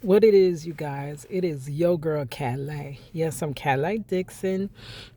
What it is, you guys, it is yo girl Calais. Yes, I'm Calais Dixon.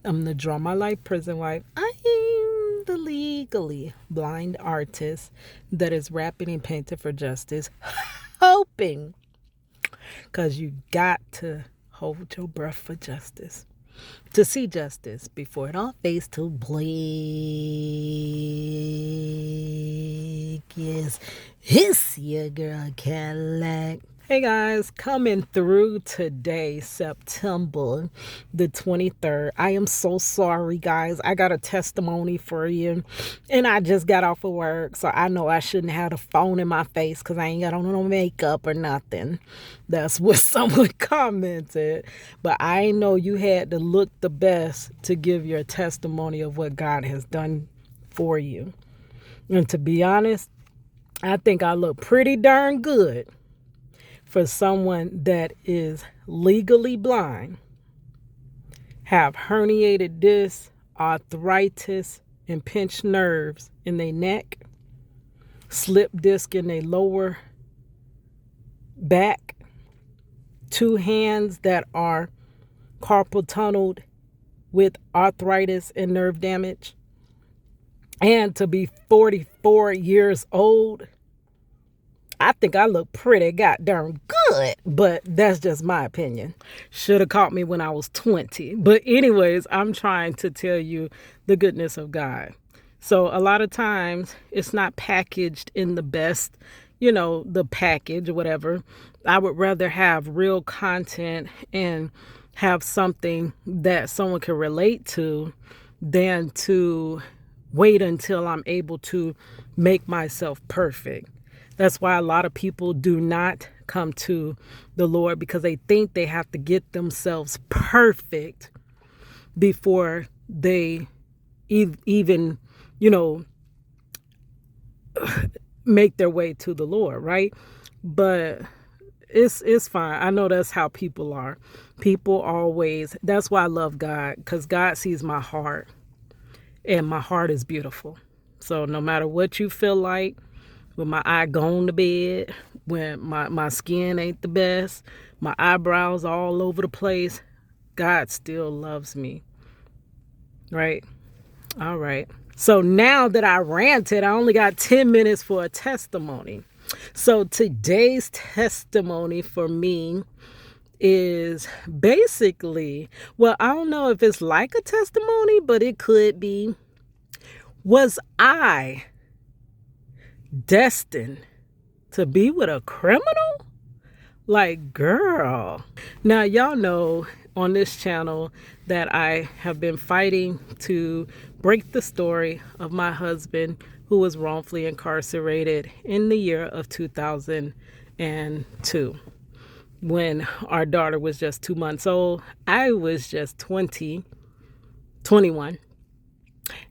I'm the Draw My Life prison wife. I am the legally blind artist that is rapping and painting for justice, hoping, because you got to hold your breath for justice. To see justice before it all fades to black. Yes, it's your girl Cadillac. Hey guys, coming through today, September the 23rd. I am so sorry, guys. I got a testimony for you, and I just got off of work, so I know I shouldn't have the phone in my face because I ain't got on no makeup or nothing. That's what someone commented. But I know you had to look the best to give your testimony of what God has done for you. And to be honest, I think I look pretty darn good for someone that is legally blind, have herniated discs, arthritis, and pinched nerves in their neck, slip disc in their lower back, two hands that are carpal tunneled with arthritis and nerve damage, and to be 44 years old. I think I look pretty goddamn good, but that's just my opinion. Should have caught me when I was 20. But anyways, I'm trying to tell you the goodness of God. So a lot of times it's not packaged in the best, the package or whatever. I would rather have real content and have something that someone can relate to than to wait until I'm able to make myself perfect. That's why a lot of people do not come to the Lord, because they think they have to get themselves perfect before they even, make their way to the Lord, right? But it's fine. I know that's how people are. People always, that's why I love God, because God sees my heart, and my heart is beautiful. So no matter what you feel like, with my eye gone to bed, when my skin ain't the best, my eyebrows all over the place, God still loves me. Right? All right. So now that I ranted, I only got 10 minutes for a testimony. So today's testimony for me is basically, well, I don't know if it's like a testimony, but it could be. Was I destined to be with a criminal? Like, girl. Now, y'all know on this channel that I have been fighting to break the story of my husband who was wrongfully incarcerated in the year of 2002 when our daughter was just 2 months old. I was just 21,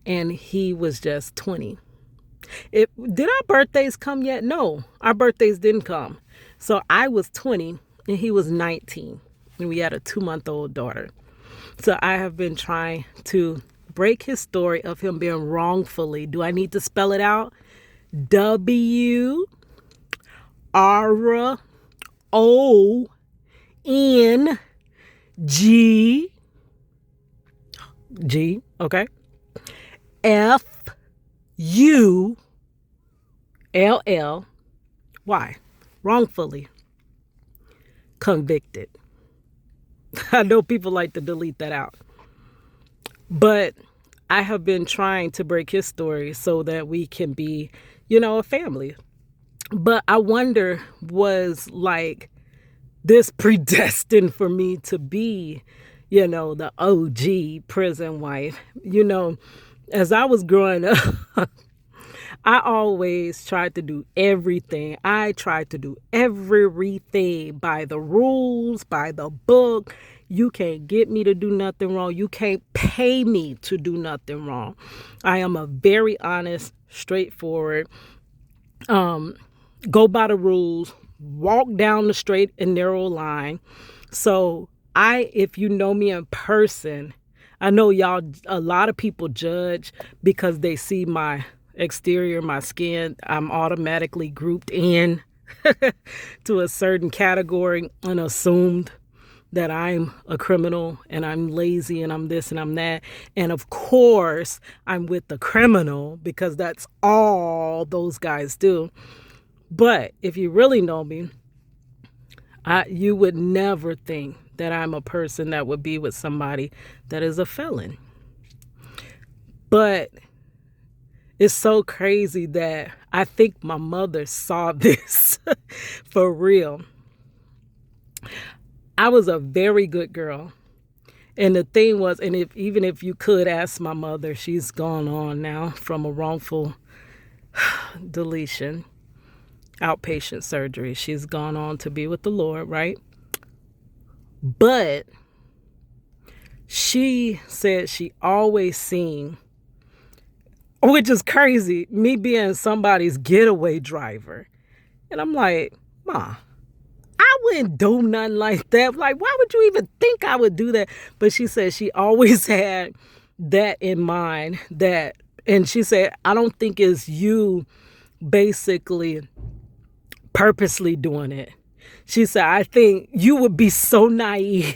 and he was just 20. Did our birthdays come yet? No, our birthdays didn't come. So I was 20 and he was 19, and we had a 2-month-old daughter. So I have been trying to break his story of him being wrongfully, do I need to spell it out? WRONG, okay? FULLY, wrongfully convicted. I know people like to delete that out, but I have been trying to break his story so that we can be, a family. But I wonder, was like this predestined for me to be, the OG prison wife? As I was growing up, I always tried to do everything. I tried to do everything by the rules, by the book. You can't get me to do nothing wrong. You can't pay me to do nothing wrong. I am a very honest, straightforward, go by the rules, walk down the straight and narrow line. So if you know me in person, I know y'all, a lot of people judge because they see my exterior, my skin. I'm automatically grouped in to a certain category and assumed that I'm a criminal and I'm lazy and I'm this and I'm that. And of course, I'm with the criminal because that's all those guys do. But if you really know me, you would never think that I'm a person that would be with somebody that is a felon. But it's so crazy that I think my mother saw this for real. I was a very good girl. And the thing was, and even if you could ask my mother, she's gone on now from a wrongful deletion, outpatient surgery. She's gone on to be with the Lord, right? But she said she always seen, which is crazy, me being somebody's getaway driver. And I'm like, Ma, I wouldn't do nothing like that. Like, why would you even think I would do that? But she said she always had that in mind, and she said, I don't think it's you basically purposely doing it. She said, I think you would be so naive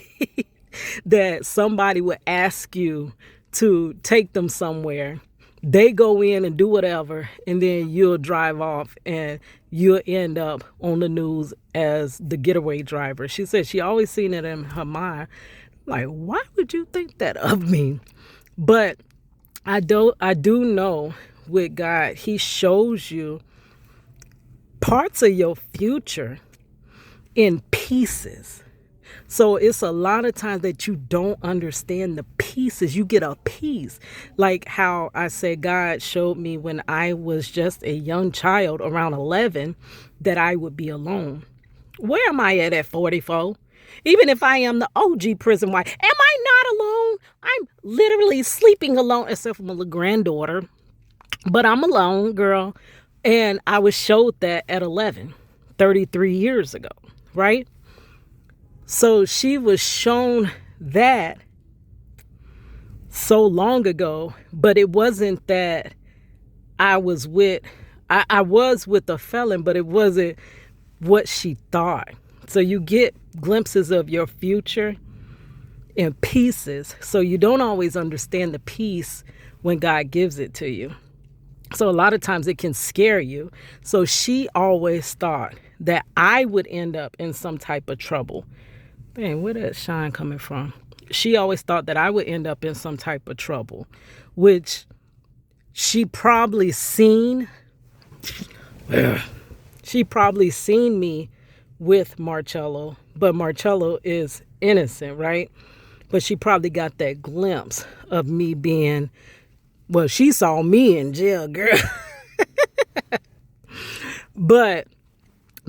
that somebody would ask you to take them somewhere. They go in and do whatever, and then you'll drive off and you'll end up on the news as the getaway driver. She said she always seen it in her mind. Like, why would you think that of me? But I do know with God, He shows you parts of your future in pieces. So it's a lot of times that you don't understand the pieces. You get a piece. Like how I said God showed me when I was just a young child, around 11, that I would be alone. Where am I at 44? Even if I am the OG prison wife, am I not alone? I'm literally sleeping alone, except for my little granddaughter. But I'm alone, girl. And I was showed that at 11, 33 years ago, right? So she was shown that so long ago, but it wasn't that I was with a felon, but it wasn't what she thought. So you get glimpses of your future in pieces. So you don't always understand the piece when God gives it to you. So a lot of times it can scare you. So she always thought that I would end up in some type of trouble. Man, where that shine coming from? She always thought that I would end up in some type of trouble, which she probably seen. She probably seen me with Marcello, but Marcello is innocent, right? But she probably got that glimpse of me being, well, she saw me in jail, girl. But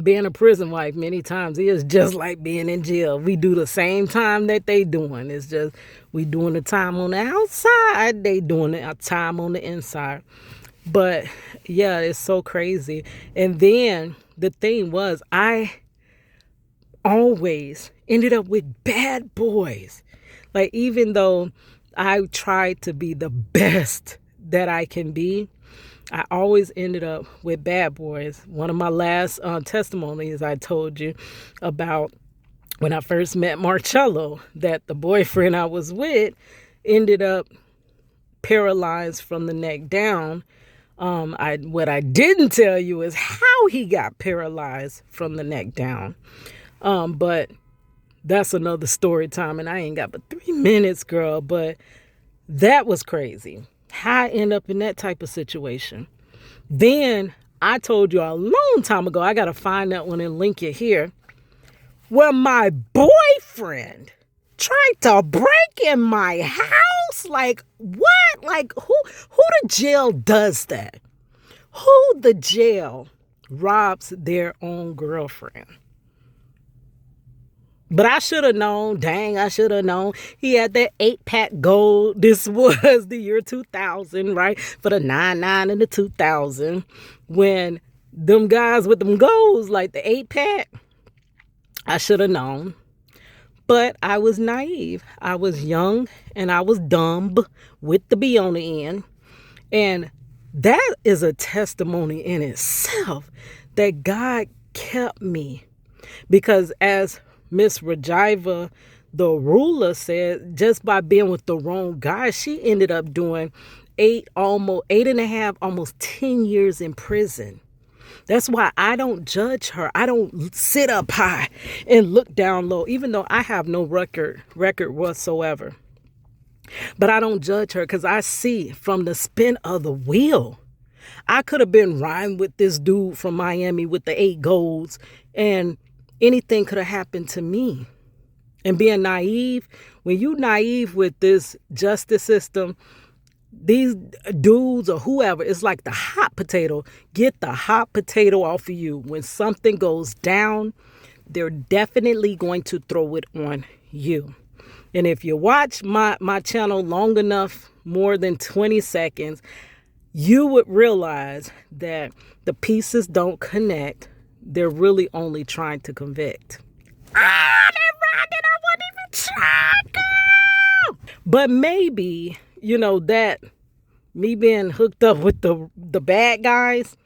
being a prison wife many times is just like being in jail. We do the same time that they doing. It's just we doing the time on the outside. They doing the time on the inside. But yeah, it's so crazy. And then the thing was, I always ended up with bad boys. Like, even though I tried to be the best that I can be, I always ended up with bad boys. One of my last testimonies I told you about when I first met Marcello, that the boyfriend I was with ended up paralyzed from the neck down. What I didn't tell you is how he got paralyzed from the neck down. But that's another story time, and I ain't got but 3 minutes, girl. But that was crazy. How I end up in that type of situation. Then I told you a long time ago, I got to find that one and link it here, where my boyfriend tried to break in my house. Like, what? Like, who the jail does that? Who the jail robs their own girlfriend? But I should have known. Dang, I should have known. He had that 8-pack gold. This was the year 2000, right? For the 99 and the 2000. When them guys with them golds, like the 8-pack, I should have known. But I was naive. I was young and I was dumb with the B on the end. And that is a testimony in itself that God kept me. Because as Miss Rajiva, the ruler, said, just by being with the wrong guy, she ended up doing almost 8.5, almost 10 years in prison. That's why I don't judge her. I don't sit up high and look down low, even though I have no record whatsoever. But I don't judge her because I see from the spin of the wheel. I could have been riding with this dude from Miami with the 8 golds, and anything could have happened to me. And being naive, when you naive with this justice system, these dudes or whoever, it's like the hot potato. Get the hot potato off of you. When something goes down, they're definitely going to throw it on you. And if you watch my channel long enough, more than 20 seconds, you would realize that the pieces don't connect. They're really only trying to convict. I wasn't even trying. But maybe, that me being hooked up with the bad guys,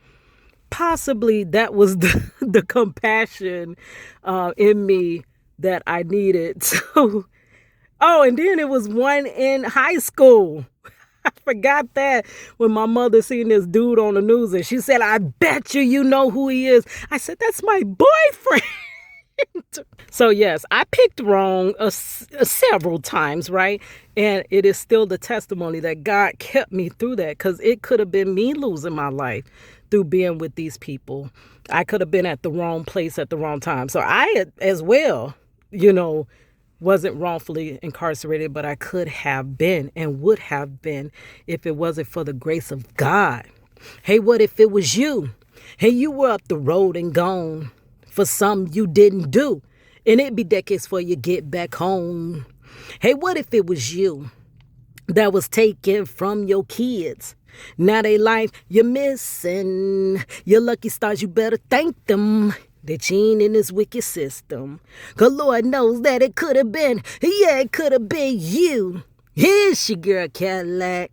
possibly that was the compassion in me that I needed. So, and then it was one in high school. I forgot that when my mother seen this dude on the news and she said, I bet you know who he is. I said, that's my boyfriend. So yes, I picked wrong several times, right? And it is still the testimony that God kept me through that, because it could have been me losing my life through being with these people. I could have been at the wrong place at the wrong time. So I as well, wasn't wrongfully incarcerated, but I could have been and would have been if it wasn't for the grace of God. Hey, what if it was you? Hey, you were up the road and gone for something you didn't do, and it'd be decades before you get back home. Hey, what if it was you that was taken from your kids? Now they life you're missing. Your lucky stars, you better thank them that you ain't in this wicked system. 'Cause Lord knows that it could have been, it could have been you. Here's your girl Cadillac.